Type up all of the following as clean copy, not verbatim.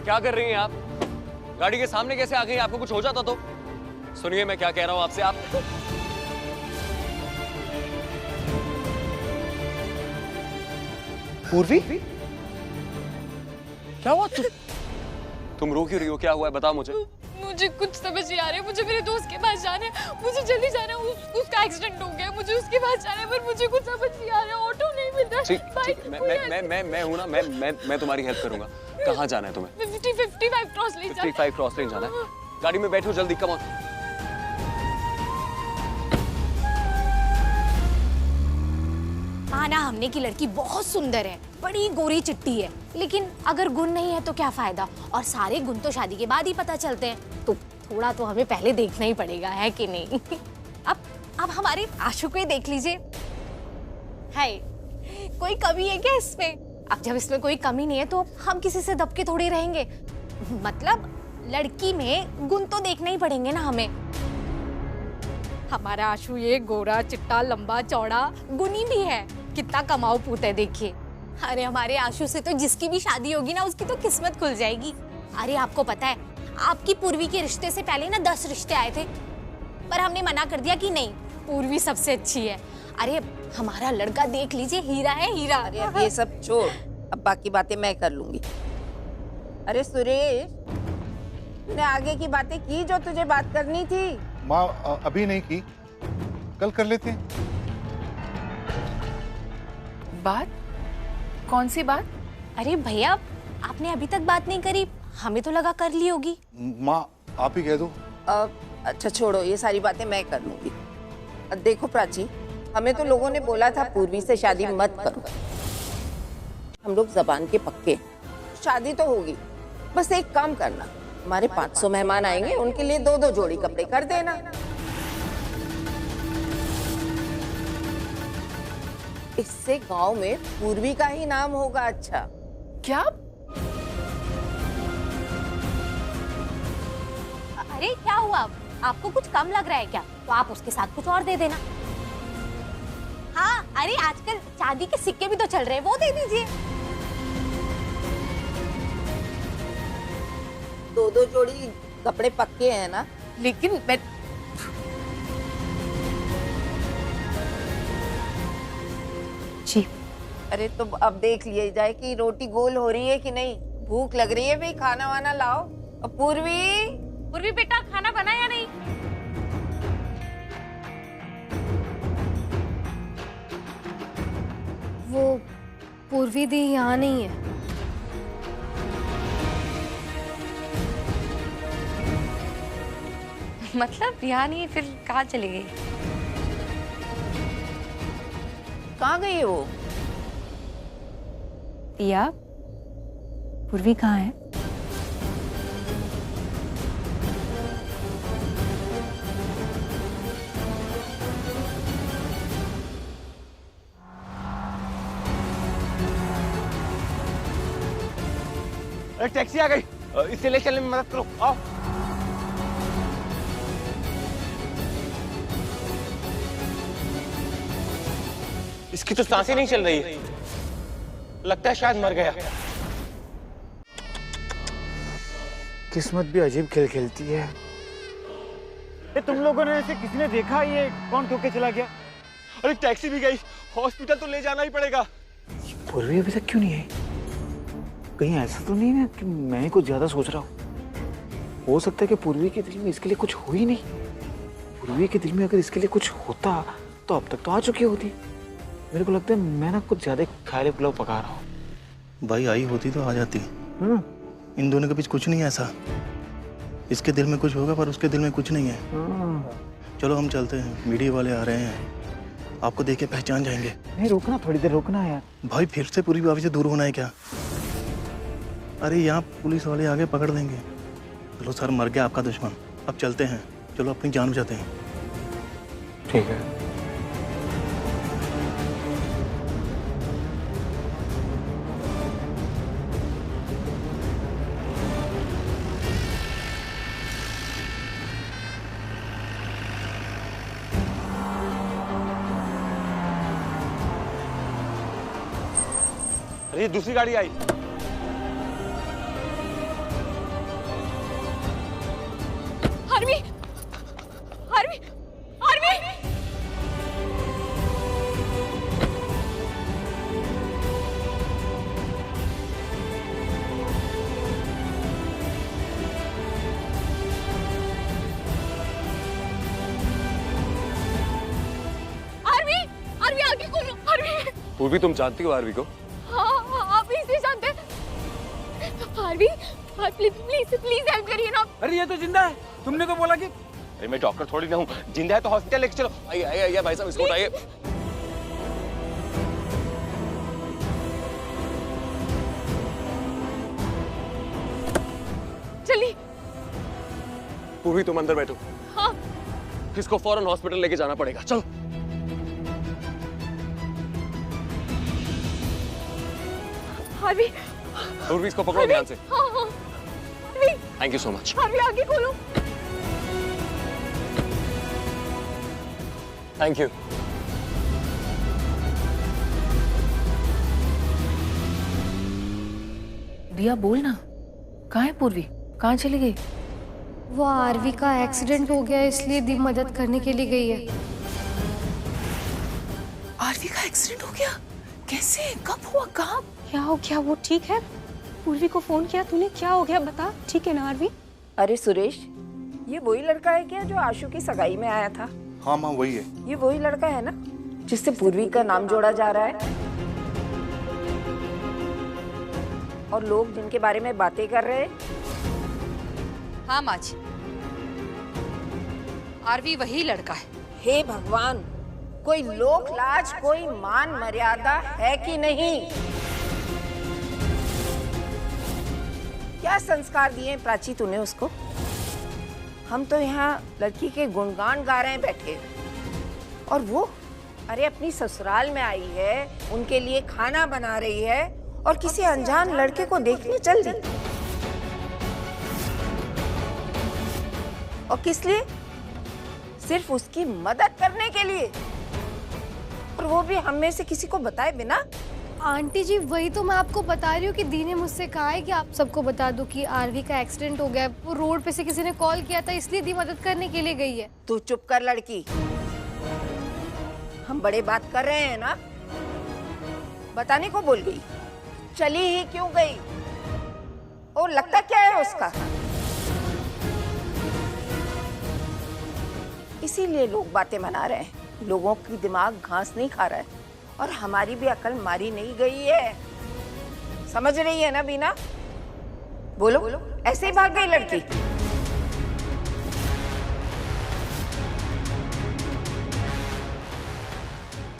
क्या कर रही हैं आप? गाड़ी के सामने कैसे आ गई? आपको कुछ हो जाता तो? सुनिए मैं क्या कह रहा हूं आपसे। आप पूर्वी, क्या हुआ? तुम रो क्यों रही हो? क्या हुआ है बताओ मुझे। मुझे कुछ समझ नहीं आ रहा है। मुझे मेरे दोस्त के पास जाना है, मुझे जल्दी जाना है। उसका एक्सीडेंट हो गया, मुझे उसके पास जाना है, पर मुझे कुछ समझ नहीं आ रहा है। ऑटो नहीं मिल रहा। ठीक, मैं हूं ना, मैं तुम्हारी हेल्प करूंगा। कहाँ जाना है तुम्हें? 55 क्रॉस लेन जाना है। 55 क्रॉस लेन जाना है। गाड़ी में बैठो जल्दी, कम ऑन। माना हमने की लड़की बहुत सुंदर है, बड़ी गोरी चिट्टी है, लेकिन अगर गुण नहीं है तो क्या फायदा? और सारे गुण तो शादी के बाद ही पता चलते हैं, तो थोड़ा तो हमें पहले देखना ही पड़ेगा, है कि नहीं? अब हमारे आशु को ही देख लीजिए। है कोई कमी है क्या इसमें? अब जब इसमें कोई कमी नहीं है तो हम किसी से दबके थोड़ी रहेंगे। मतलब लड़की में गुण तो देखने ही पड़ेंगे ना हमें। हमारा आशु ये गोरा चिट्टा लंबा चौड़ा गुणी भी है, कितना कमाऊ पूत है देखिए। अरे हमारे आशु से तो जिसकी भी शादी होगी ना उसकी तो किस्मत खुल जाएगी। अरे आपको पता है आपकी पूर्वी के रिश्ते से पहले ना 10 रिश्ते आए थे, पर हमने मना कर दिया कि नहीं, पूर्वी सबसे अच्छी है। अरे हमारा लड़का देख लीजिए, हीरा है हीरा। अरे अब ये सब छोड़, अब बाकी बातें मैं कर लूंगी। अरे सुरेश, तूने आगे की बातें की जो तुझे बात करनी थी? माँ अभी नहीं की, कल कर लेते हैं। बात? कौन सी बात? अरे भैया आपने अभी तक बात नहीं करी, हमें तो लगा कर ली होगी। माँ आप ही कह दो। अच्छा छोड़ो, ये सारी बातें मैं कर लूंगी। देखो प्राची, हमें तो लोगों ने बोला था पूर्वी से शादी मत करो। हम लोग जबान के पक्के, शादी तो होगी, बस एक काम करना, हमारे 500 मेहमान आएंगे, उनके लिए 2-2 जोड़ी कपड़े कर देना। इससे गांव में पूर्वी का ही नाम होगा। अच्छा क्या? अरे क्या हुआ, आपको कुछ कम लग रहा है क्या? तो आप उसके साथ कुछ और दे देना। हाँ अरे आजकल चांदी के सिक्के भी तो चल रहे हैं, वो दे दीजिए। 2-2 जोड़ी कपड़े पक्के हैं ना? लेकिन मैं जी। अरे तो अब देख लिया जाए कि रोटी गोल हो रही है कि नहीं। भूख लग रही है भाई, खाना वाना लाओ। और पूर्वी बेटा खाना बना या नहीं? वो पूर्वी दी यहाँ नहीं है। मतलब यहाँ नहीं, फिर कहाँ चली गई? कहाँ गई है वो? पिया, पूर्वी कहाँ है? एक टैक्सी आ गई, इससे ले चलने में मदद करो, आओ। इसकी तो सांसें नहीं चल रही है, लगता है शायद मर गया। किस्मत भी अजीब खेल खेलती है। ये तुम लोगों ने इसे किसी ने देखा? ये कौन ठोक के चला गया? अरे टैक्सी भी गई, हॉस्पिटल तो ले जाना ही पड़ेगा। पूर्वी अभी तक क्यों नहीं आई? कहीं ऐसा तो नहीं ना कि मैं ही कुछ ज्यादा सोच रहा हूँ? हो सकता है कि पूर्वी के दिल में इसके लिए कुछ हो ही नहीं। पूर्वी के दिल में अगर इसके लिए कुछ होता तो अब तक तो आ चुकी होती। मेरे को लगता है मैं ना कुछ ज्यादा खाए पुलाव पका रहा हूँ। भाई आई होती तो आ जाती। इन दोनों के बीच कुछ नहीं है ऐसा। इसके दिल में कुछ होगा पर उसके दिल में कुछ नहीं है। चलो हम चलते हैं, मीडिया वाले आ रहे हैं, आपको देख के पहचान जाएंगे। नहीं रुकना, थोड़ी देर रुकना यार। भाई फिर से पूरी भाभी से दूर होना है क्या? अरे यहाँ पुलिस वाले आगे पकड़ देंगे। चलो सर, मर गया आपका दुश्मन, अब चलते हैं, चलो अपनी जान बचाते हैं। ठीक है। अरे दूसरी गाड़ी आई। पूर्वी तुम जानती हो आरवी को? हाँ, आप इसे जानते हैं। Aarvi, please please please help करिए ना। अरे ये तो जिंदा है, तुमने तो बोला कि। अरे मैं डॉक्टर थोड़ी ना हूँ, जिंदा है तो हॉस्पिटल लेके चलो। आइए आइए आइए भाई साहब, इसको उठाइए। चलिए। पूर्वी तुम अंदर बैठो। हाँ। इसको फौरन हॉस्पिटल लेके जाना पड़ेगा, चलो। आरवी, पूर्वी इसको पकड़ो ध्यान से। हाँ हाँ। Aarvi, thank you so much. Aarvi आगे खोलो। Thank you. दिया बोल ना, कहाँ है पूर्वी, कहाँ चली गई? वो आरवी का एक्सीडेंट हो गया इसलिए दी मदद करने के लिए गई है। आरवी का एक्सीडेंट हो गया? कैसे, कब हुआ, कहाँ? क्या हो गया? वो ठीक है? पूर्वी को फोन किया तूने, क्या हो गया बता? ठीक है ना आरवी? अरे सुरेश, ये वही लड़का है क्या जो आशु की सगाई में आया था? हाँ माँ वही है। ये वही लड़का है ना जिससे पूर्वी का नाम जोड़ा जा रहा है? और लोग जिनके बारे में बातें कर रहे हैं? हाँ माँ जी, आरवी वही लड़का है। हे भगवान, कोई लोक लाज, कोई मान मर्यादा है कि नहीं? क्या संस्कार दिए प्राची तूने उसको? हम तो यहाँ लड़की के गुणगान गा रहे हैं बैठे, और वो अरे अपनी ससुराल में आई है, उनके लिए खाना बना रही है और किसी अनजान लड़के को देखने चल दी। और किस लिए? सिर्फ उसकी मदद करने के लिए, और वो भी हम में से किसी को बताए बिना। आंटी जी वही तो मैं आपको बता रही हूँ कि दी ने मुझसे कहा है कि आप सबको बता दो कि आरवी का एक्सीडेंट हो गया। वो रोड पे से किसी ने कॉल किया था इसलिए दी मदद करने के लिए गई है। तू चुप कर लड़की, हम बड़े बात कर रहे हैं ना। बताने को बोल गई, चली ही क्यों गई? और लगता क्या है उसका? इसीलिए लोग बातें बना रहे हैं। लोगों की दिमाग घास नहीं खा रहा है, और हमारी भी अकल मारी नहीं गई है। समझ रही है ना बीना? बोलो, ऐसे ही भाग गई लड़की?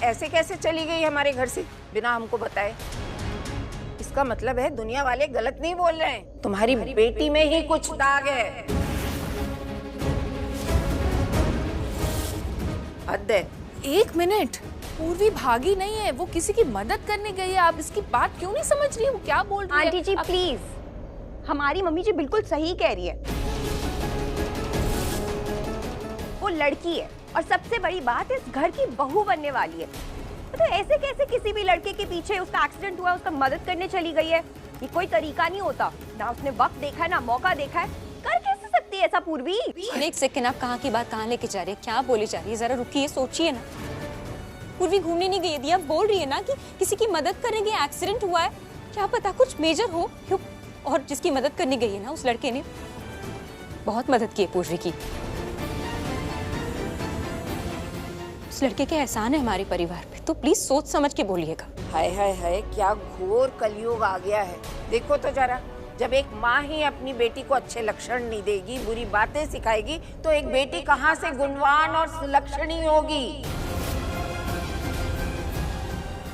ऐसे कैसे चली गई हमारे घर से बिना हमको बताए? इसका मतलब है दुनिया वाले गलत नहीं बोल रहे हैं, तुम्हारी बेटी में ही कुछ दाग है। हद है। एक मिनट, पूर्वी भागी नहीं है, वो किसी की मदद करने गई है। आप इसकी बात क्यों नहीं समझ रही है? वो क्या बोल रही है? आंटी जी प्लीज, हमारी मम्मी जी बिल्कुल सही कह रही है। वो लड़की है और सबसे बड़ी बात इस घर की बहू बनने वाली है। तो ऐसे कैसे किसी भी लड़के के पीछे उसका एक्सीडेंट हुआ उसका मदद करने चली गई है? ये कोई तरीका नहीं होता। ना उसने वक्त देखा है ना मौका देखा है। कर कैसे सकती है ऐसा पूर्वी? एक सेकंड, आप कहाँ की बात कहाँ लेके जा रही है? क्या बोली जा रही है? जरा रुकिए, सोचिए ना। पूर्वी घूमने नहीं गई थी, अब बोल रही है ना कि किसी की मदद करेंगे, एक्सीडेंट हुआ है, क्या पता कुछ मेजर हो। क्यों? और जिसकी मदद करने गई है ना उस लड़के ने बहुत मदद की है पूर्वी की। उस लड़के के एहसान है हमारे परिवार पे, तो प्लीज सोच समझ के बोलिएगा। हाय हाय हाय, क्या घोर कलयुग आ गया है। देखो तो जरा, जब एक माँ ही अपनी बेटी को अच्छे लक्षण नहीं देगी, बुरी बातें सिखाएगी, तो एक बेटी कहाँ से गुणवान और सुलक्षणी होगी?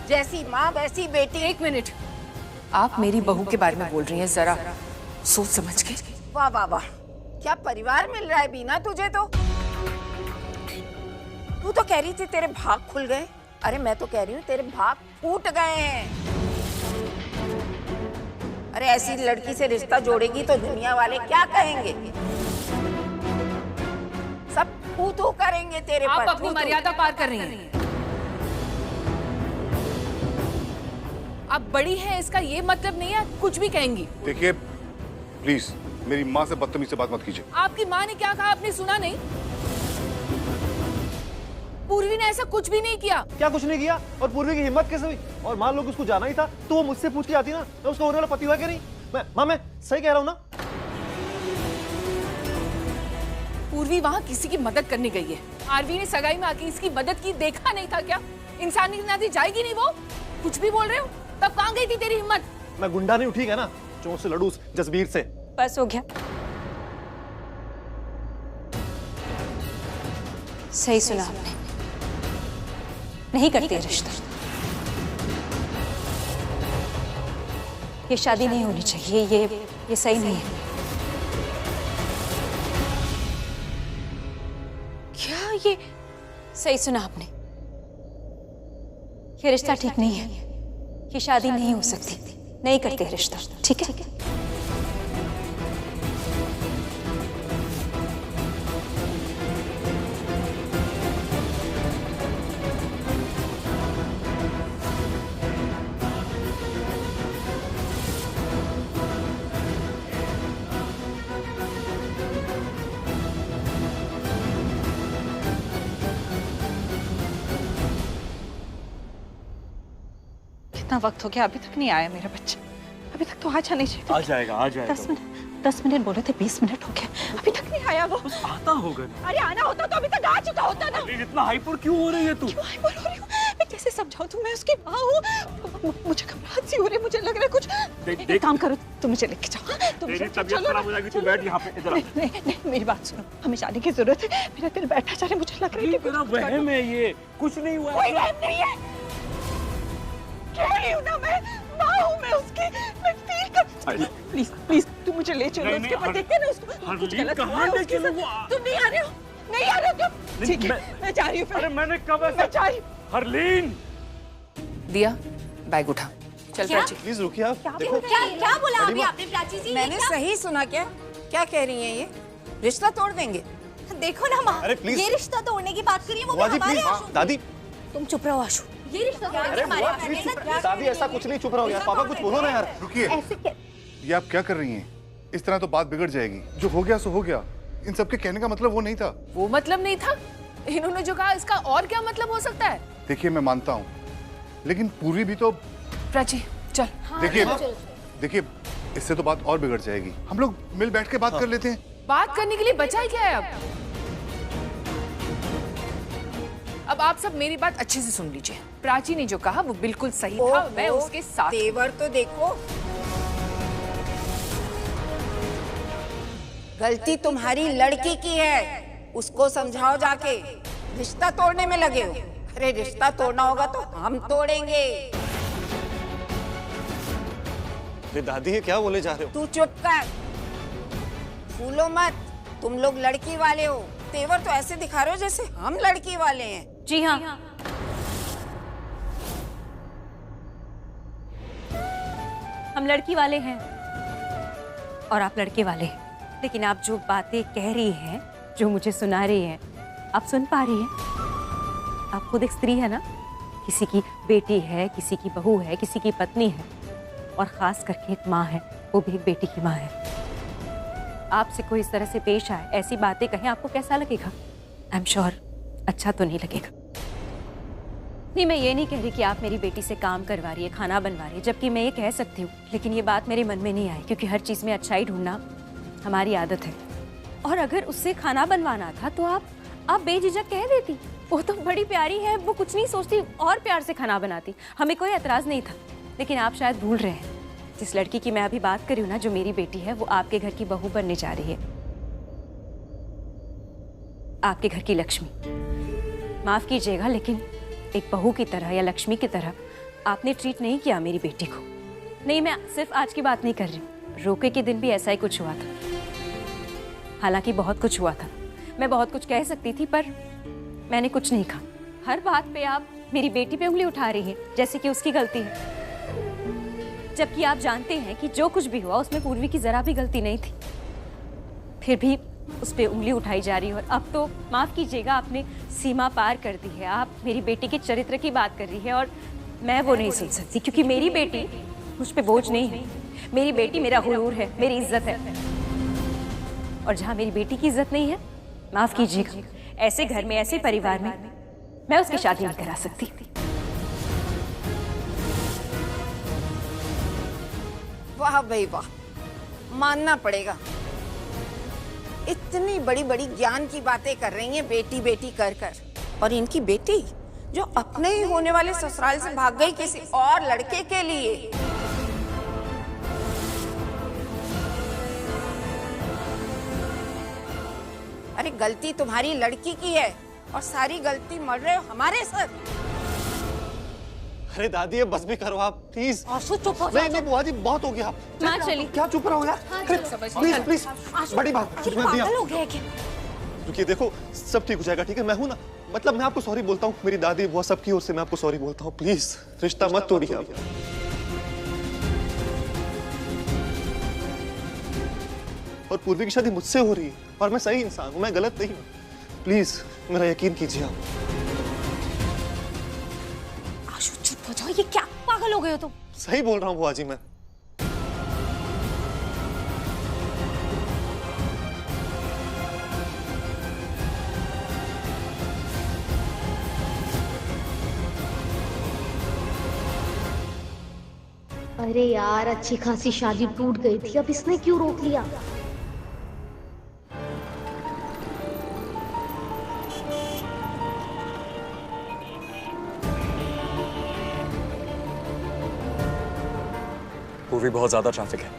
जैसी माँ वैसी बेटी। एक मिनट, आप मेरी बहू के बारे में बोल रही हैं, जरा सोच समझ के। वाह वाह वाह, क्या परिवार मिल रहा है बीना तुझे तो। तू तो कह रही थी तेरे भाग खुल गए। अरे मैं तो कह रही हूँ तेरे भाग फूट गए हैं। अरे ऐसी लड़की से रिश्ता जोड़ेगी तो दुनिया वाले क्या कहेंगे? सब फूटू करेंगे तेरे पर। आप अपनी मर्यादा पार कर रही हैं। आप बड़ी हैं, इसका ये मतलब नहीं है कुछ भी कहेंगी। देखिए प्लीज, मेरी माँ से बदतमीजी से बात मत कीजिए। आपकी माँ ने क्या कहा आपने सुना नहीं? पूर्वी ने ऐसा कुछ भी नहीं किया। क्या कुछ नहीं किया? और पूर्वी की हिम्मत कैसे हुई? और मान लो कि उसको जाना ही था तो वो मुझसे पूछ के आती ना, मैं उसका होने वाला पति हुआ कि नहीं? मैं सही कह रहा हूँ ना? पूर्वी वहाँ किसी की मदद करने गई है। आरवी ने सगाई में आके इसकी मदद की, देखा नहीं था क्या? इंसानी नाती जाएगी नहीं वो? कुछ भी बोल रहे हो? तब कहाँ गई थी तेरी हिम्मत? मैं गुंडा नहीं, ठीक है ना, चोट से लड़ू उस जसबीर से। बस हो गया। सही सुना आपने, नहीं करते रिश्ता। ये शादी नहीं होनी चाहिए, ये सही नहीं है। क्या ये? सही सुना आपने, ये रिश्ता ठीक नहीं है, ये शादी नहीं हो सकती, नहीं करते रिश्ता, ठीक है? कितना वक्त हो गया, अभी तक नहीं आया मेरा बच्चा। अभी तक तो आ जाना चाहिए। आ जाएगा, आ जाएगा। 10 मिनट बोले थे, 20 मिनट हो गए, अभी तक नहीं आया वो। आता होगा। अरे आना होता तो अभी तक आ चुका होता ना। इतना हाइपर क्यों हो रही है तू? क्यों हाइपर हो रही हूँ? मैं कैसे समझाऊं तुम? मैं उसकी माँ हूँ। मुझे घबराहट सी हो रही है, मुझे लग रहा है कुछ। एक काम करो, तुम मुझे लेके जाओ। तेरी तबीयत खराब हो जाएगी, तू बैठ यहाँ पे। इधर नहीं, मेरी बात सुनो, हमें जाने की जरूरत है। मेरा दिल बैठा जा रहा है, मुझे लग रहा है कि तेरा वहम है ये, कुछ नहीं हुआ। कोई वहम नहीं है। क्यों नहीं हूँ ना मैं? माँ हूँ मैं उसकी। मैं फील कर। प्लीज तुम मुझे ले चलो उसके पास, देखते ना उसको कुछ गलत हुआ है उसके साथ। तुम नहीं आ रहे हो? नहीं आ रहे हो तुम? ठीक है, मैं जा रही हूँ। अरे मैंने कब ऐसा? मैं जा रही हूँ। हरलीन, दिया बैग उठा, चल प्राची। प्लीज रुकिए आप। देखो क्या बोला अभी आपने प्राची जी? मैंने सही सुना क्या? क्या कह रही हैं ये? रिश्ता तोड़ देंगे? देखो ना माँ, अरे प्लीज, ये रिश्ता तोड़ने की बात करिए, वो भी बुआ जी हमारे प्लीज। आशु। दादी, तुम चुप रहो आशु। ये रिश्ता अरे बुआ प्लीज, दादी ऐसा कुछ नहीं, चुप रहो यार। पापा कुछ बोलो ना यार। रुकिए, ऐसे क्या? ये आप क्या कर रही हैं? इस तरह तो बात बिगड़ जाएगी। जो हो गया सो हो गया। इन सब के कहने का मतलब वो नहीं था। वो मतलब नहीं था? इन्होंने जो कहा इसका और क्या मतलब हो सकता है? देखिए मैं मानता हूँ, लेकिन पूर्वी भी तो। प्राची चल। देखिए इससे तो बात और बिगड़ जाएगी। हम लोग मिल बैठ के बात कर लेते हैं। बात करने के लिए बचा ही क्या है अब आप सब मेरी बात अच्छे से सुन लीजिए। प्राची ने जो कहा वो बिल्कुल सही था, मैं उसके साथ। तेवर तो देखो, गलती तुम्हारी लड़की की है, उसको समझाओ जाके। रिश्ता तोड़ने में लगे हो। अरे रिश्ता तोड़ना होगा तो हम तोड़ेंगे। दादी ये क्या बोले जा रहे हो? तू चुप कर, फूलो मत। तुम लोग लड़की वाले हो, तेवर तो ऐसे दिखा रहे हो जैसे हम लड़की वाले हैं। जी हाँ, हम लड़की वाले हैं और आप लड़के वाले हैं। लेकिन आप जो बातें कह रही हैं, जो मुझे सुना रही हैं, आप सुन पा रही हैं? आप खुद एक स्त्री है ना, किसी की बेटी है, किसी की बहू है, किसी की पत्नी है, और खास करके एक माँ है, वो भी एक बेटी की माँ है। आपसे कोई इस तरह से पेश आए, ऐसी बातें कहें, आपको कैसा लगेगा? आई एम श्योर अच्छा तो नहीं लगेगा। नहीं, मैं ये नहीं कह रही कि आप मेरी बेटी से काम करवा रही है, खाना बनवा रही है, जबकि मैं ये कह सकती हूँ, लेकिन ये बात मेरे मन में नहीं आई, क्योंकि हर चीज़ में अच्छाई ढूंढना हमारी आदत है। और अगर उससे खाना बनवाना था तो आप बेझिझक कह देती, वो तो बड़ी प्यारी है, वो कुछ नहीं सोचती, और प्यार से खाना बनाती, हमें कोई एतराज़ नहीं था। लेकिन आप शायद भूल रहे हैं, जिस लड़की की मैं अभी बात कर रही हूँ ना, जो मेरी बेटी है, वो आपके घर की बहू बनने जा रही है, आपके घर की लक्ष्मी। माफ कीजिएगा, लेकिन एक बहू की तरह या लक्ष्मी की तरह आपने ट्रीट नहीं किया मेरी बेटी को। नहीं, मैं सिर्फ आज की बात नहीं कर रही, रोके के दिन भी ऐसा ही कुछ हुआ था। हालांकि बहुत कुछ हुआ था, मैं बहुत कुछ कह सकती थी, पर मैंने कुछ नहीं कहा। हर बात पे आप मेरी बेटी पे उंगली उठा रही हैं, जैसे कि उसकी गलती है, जबकि आप जानते हैं कि जो कुछ भी हुआ उसमें पूर्वी की जरा भी गलती नहीं थी। फिर भी उस पर उंगली उठाई जा रही है, और अब तो माफ कीजिएगा, आपने सीमा पार कर दी है। आप मेरी बेटी के चरित्र की बात कर रही है, और मैं वो नहीं सुन सकती, क्योंकि मेरी बेटी मुझ पे बोझ नहीं है। मेरी बेटी मेरा हुरूर है, मेरी इज्जत है, और जहाँ मेरी बेटी की इज्जत नहीं है, माफ कीजिएगा, ऐसे घर में, ऐसे परिवार में मैं उसकी शादी नहीं करा सकती। वाह भाई वाह, मानना पड़ेगा। इतनी बड़ी बड़ी ज्ञान की बातें कर रही हैं बेटी बेटी कर कर, और इनकी बेटी जो अपने ही होने वाले ससुराल से भाग गई किसी और लड़के के लिए। अरे गलती तुम्हारी लड़की की है और सारी गलती मर रहे हो हमारे साथ। अरे दादी ये बस भी करो आप प्लीज। आशु चुप हो नहीं नहीं बुआ जी बहुत हो गया। माँ चली। क्या चुप रहो यार, प्लीज प्लीज बड़ी बात पागल हो गया क्या? रुकिए, देखो सब ठीक हो जाएगा, ठीक है? मैं हूं ना, मतलब मैं आपको सॉरी बोलता हूँ, मेरी दादी बुआ सबकी ओर से मैं आपको सॉरी बोलता हूँ। प्लीज रिश्ता मत तोड़िए आप। और पूर्वी की शादी मुझसे हो रही है और मैं सही इंसान हूँ, मैं गलत नहीं हूँ। प्लीज मेरा यकीन कीजिए आप। आशु चुप हो जाओ, ये क्या पागल हो गए हो तुम? सही बोल रहा हूँ बुआ जी मैं। अरे यार अच्छी खासी शादी टूट गई थी, अब इसने क्यों रोक लिया? पूर्वी बहुत ज्यादा ट्रैफिक है।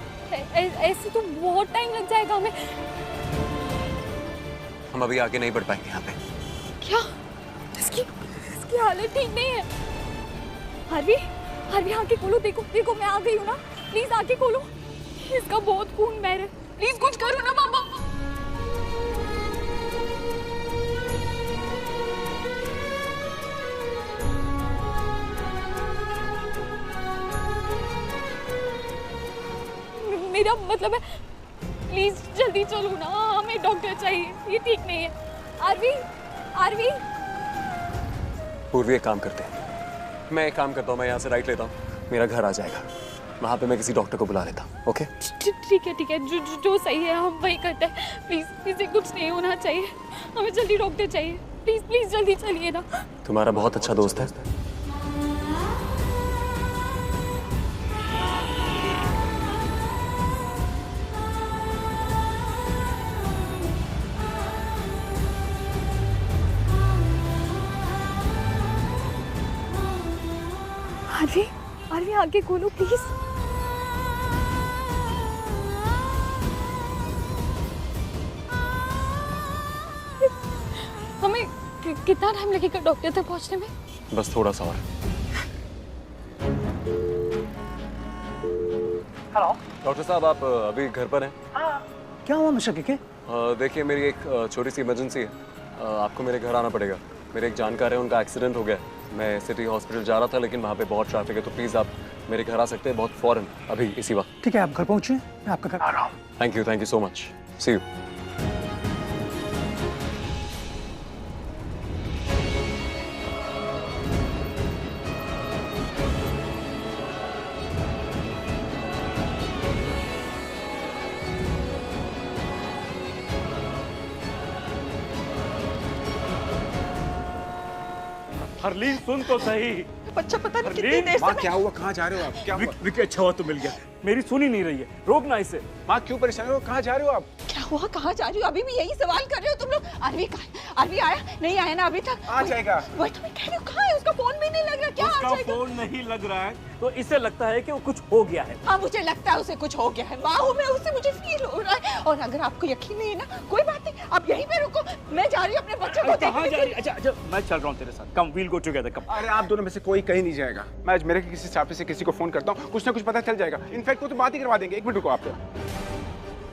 ऐसे तो बहुत टाइम लग जाएगा हमें। हम अभी आगे नहीं बढ़ पाएंगे यहाँ पे। क्या? इसकी हालत ठीक नहीं है। हार्वी आंखें खोलो, देखो देखो मैं आ गई हूँ ना, प्लीज आंखें खोलो। इसका बहुत खून बह रहा है, प्लीज कुछ करो ना मामा। मेरा मतलब है प्लीज जल्दी चलो ना, हमें डॉक्टर चाहिए, ये ठीक नहीं है। आरवी पूर्वी एक काम करते हैं, मैं एक काम करता हूँ, मैं यहाँ से राइट लेता हूँ, मेरा घर आ जाएगा, वहाँ पे मैं किसी डॉक्टर को बुला लेता हूँ। ओके ठीक है, जो सही है हम वही करते हैं। प्लीज इसे कुछ नहीं होना चाहिए, हमें जल्दी डॉक्टर चाहिए। प्लीज जल्दी चलिए ना। तुम्हारा बहुत अच्छा दोस्त है। आरवी आगे खोलो प्लीज। हमें कितना टाइम लगेगा डॉक्टर तक पहुंचने में? बस थोड़ा सा और। हेलो डॉक्टर साहब, आप अभी घर पर हैं? क्या हुआ मिस्टर के? देखिए मेरी एक छोटी सी इमरजेंसी है, आपको मेरे घर आना पड़ेगा। मेरे एक जानकार है, उनका एक्सीडेंट हो गया। मैं सिटी हॉस्पिटल जा रहा था लेकिन वहाँ पे बहुत ट्रैफिक है, तो प्लीज़ आप मेरे घर आ सकते हैं बहुत फौरन, अभी इसी वक्त? ठीक है, आप घर पहुँचिए, मैं आपका घर आ रहा हूँ। Thank you so much, see you. Harleen सुन तो सही। बच्चा पता नहीं कितनी देर से। क्या हुआ, कहाँ जा रहे हो आप? क्या हुआ? विकी अच्छा हुआ तो मिल गया, मेरी सुन ही नहीं रही है, रोकना इसे। माँ क्यों परेशान हो, कहाँ जा रहे हो आप? क्या हुआ, कहाँ जा रही हो? अभी भी यही सवाल कर रहे हो तुम लोग। आरवी आया नहीं, आया ना अभी तक? आ जाएगा। वही तो मैं कह रही हूँ, कहाँ है? उसका फोन भी नहीं लग रहा। क्या आ जाएगा? उसका फोन नहीं लग रहा है तो इसे लगता है कि वो कुछ हो गया है। हाँ मुझे लगता है उसे कुछ हो गया है, माँ हूँ मैं, उससे मुझे फील हो रहा है। और अगर आपको यकीन नहीं है ना, कोई बात नहीं, आप यहीं पे रुको, मैं जा रही हूँ अपने बच्चे को देखने। अच्छा मैं चल रहा हूँ तेरे साथ, कम वील गो टुगेदर कम। अरे आप दोनों में से कोई कहीं नहीं जाएगा, मैं आज मेरे किसी स्टाफ से किसी को फोन करता हूँ, कुछ ना कुछ पता चल जाएगा। इनफैक्ट वो तो बात ही करवा देंगे। एक मिनट रुको आप।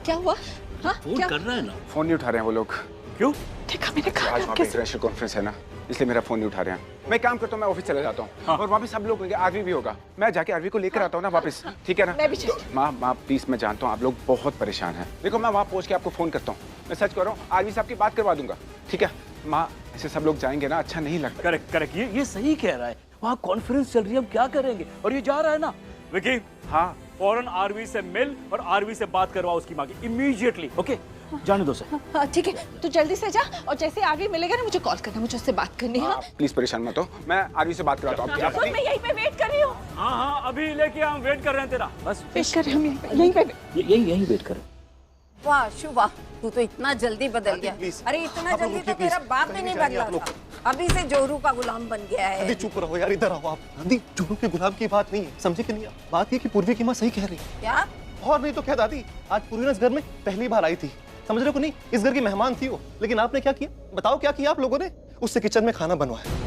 क्या हुआ? हाँ फोन कर रहे हैं ना? फोन नहीं उठा रहे हैं वो लोग। क्यों? देखा मैंने कहा आज वहाँ पे इंटरनेशनल कॉन्फ्रेंस है ना, इसलिए मेरा फोन नहीं उठा रहे हैं। मैं काम करता हूँ, मैं ऑफिस चला जाता हूँ और वापस सब लोग होंगे, आरवी भी होगा, मैं जाके आरवी को लेकर आता हूँ ना वापस, ठीक है ना? मैं भी माँ प्लीज, मैं जानता हूँ आप लोग बहुत परेशान हैं। देखो मैं वहाँ पहुँच के आपको फोन करता हूँ, मैं सच कर रहा हूँ, आरवी साहब की बात करवा दूंगा, ठीक है? माँ ऐसे सब लोग जाएंगे ना, अच्छा नहीं लगता। करेक्ट, ये सही कह रहा है, वहाँ कॉन्फ्रेंस चल रही है, हम क्या करेंगे? और ये जा रहा है ना। विकी, हाँ फौरन आरवी से मिल और आरवी से बात करवा उसकी माँ की, इमीडिएटली। ओके जाने दो सर। हाँ ठीक है, तू जल्दी से जा और जैसे आरवी मिलेगा ना मुझे कॉल करना, मुझे उससे बात करनी है। प्लीज परेशान मत हो, मैं आरवी से बात कराता हूँ। मैं यहीं पे वेट कर रही हूँ। हाँ अभी लेके हम वेट कर रहे हैं तेरा, बस वेट कर रहे हैं यहीं पे। यहीं वेट कर। वाह शुभ, तू तो इतना जल्दी बदल गया। अरे इतना जल्दी तो तेरा बाप भी नहीं बदला था। अभी से जोरू का गुलाम बन गया है। दादी चुप रहो यार, इधर आओ आप। दादी जोरू के गुलाम की बात नहीं है, समझे कि नहीं आप? बात ये कि पूर्वी की माँ सही कह रही है। क्या? और नहीं तो क्या दादी, आज पूर्वी ना इस घर में पहली बार आई थी, समझ रहे हो नहीं? इस घर की मेहमान थी वो, लेकिन आपने क्या किया बताओ? क्या किया आप लोगों ने? उससे किचन में खाना बनवाया।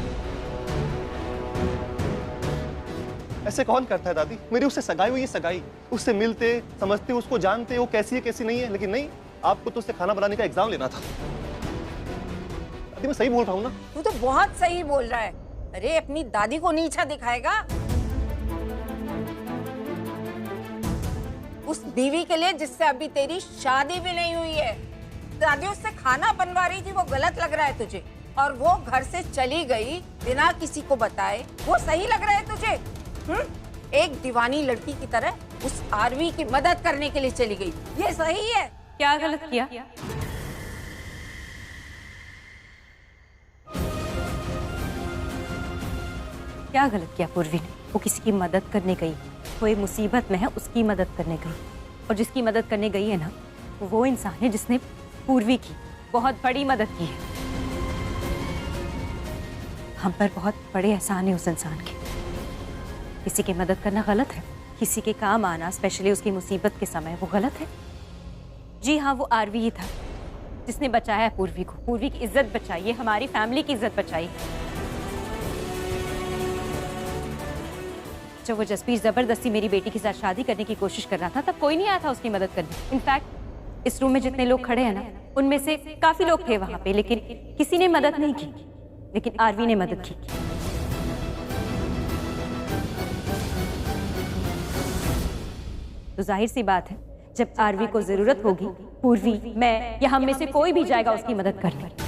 ऐसे कौन करता है दादी? मेरी उससे सगाई हुई है, सगाई। उससे मिलते समझते, उसको जानते, वो कैसी है कैसी नहीं है, लेकिन नहीं, आपको तो उससे खाना बनाने का एग्जाम लेना था। दादी मैं सही बोल रहा हूँ ना? तू तो बहुत सही बोल रहा है। अरे अपनी दादी को नीचा दिखाएगा? उस बीवी के लिए जिससे अभी तेरी शादी भी नहीं हुई है, दादी उससे खाना बनवा रही थी, वो गलत लग रहा है तुझे? और वो घर से चली गई बिना किसी को बताए, वो सही लग रहा है तुझे? एक दीवानी लड़की की तरह उस आरवी की मदद करने के लिए चली गई, ये सही है? क्या गलत किया? क्या गलत किया पूर्वी ने? वो किसी की मदद करने गई, कोई मुसीबत में है उसकी मदद करने गई, और जिसकी मदद करने गई है ना, वो इंसान है जिसने पूर्वी की बहुत बड़ी मदद की है। हम पर बहुत बड़े एहसान है उस इंसान के। किसी की मदद करना गलत है, किसी के काम आना, स्पेशली उसकी मुसीबत के समय, वो गलत है। जी हाँ, वो आरवी ही था जिसने बचाया पूर्वी को, पूर्वी की इज्जत बचाई है, हमारी फैमिली की इज्जत बचाई है। जब वो जसबीर जबरदस्ती मेरी बेटी के साथ शादी करने की कोशिश कर रहा था, तब कोई नहीं आया था उसकी मदद करने। इनफैक्ट इस रूम में जितने लोग खड़े हैं ना, उनमें से काफी लोग थे वहां पे, लेकिन किसी ने मदद नहीं की, लेकिन आरवी ने मदद की। तो जाहिर सी बात है, जब आरवी को जरूरत होगी, पूर्वी, मैं या हम में से कोई भी जाएगा उसकी मदद करने।